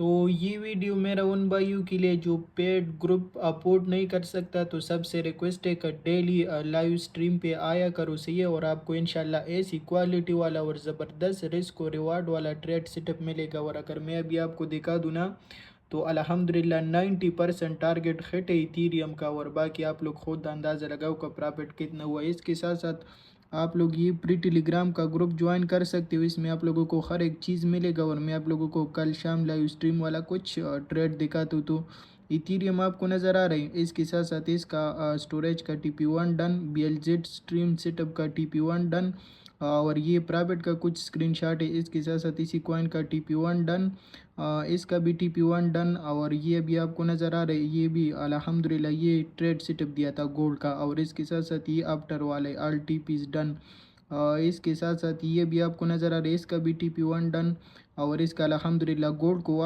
तो ये वीडियो मेरा उन भाइयों के लिए जो पेड ग्रुप अफोर्ड नहीं कर सकता, तो सबसे रिक्वेस्ट है कि डेली लाइव स्ट्रीम पे आया करो, सही है। और आपको इंशाल्लाह ऐसी क्वालिटी वाला और ज़बरदस्त रिस्क और रिवार्ड वाला ट्रेड सेटअप मिलेगा। और अगर मैं अभी आपको दिखा दूँ ना, तो अल्हम्दुलिल्लाह 90% टारगेट हिट है इथीरियम का। और बाकी आप लोग खुद अंदाज़ा लगाओ का प्रॉफिट कितना हुआ। इसके साथ साथ आप लोग ये प्री टेलीग्राम का ग्रुप ज्वाइन कर सकते हो, इसमें आप लोगों को हर एक चीज़ मिलेगा। और मैं आप लोगों को कल शाम लाइव स्ट्रीम वाला कुछ ट्रेड दिखाता हूँ। तो इथीरियम आपको नज़र आ रही है। इसके साथ साथ इसका स्टोरेज का TP1 done, BLZ stream setup का TP1 डन, और ये प्राइवेट का कुछ स्क्रीनशॉट है। इसके साथ साथ इसी कॉइन का TP1 डन, इसका भी TP1 डन। और ये भी आपको नज़र आ रहा है, ये भी अल्हम्दुलिल्लाह ये ट्रेड सेटअप दिया था गोल्ड का। और इसके साथ साथ ये आफ्टर वाले ऑल TPs डन। इसके साथ साथ ये भी आपको नज़र आ रहा है, इसका भी TP1 डन। और इसका अल्हम्दुलिल्लाह गोल्ड को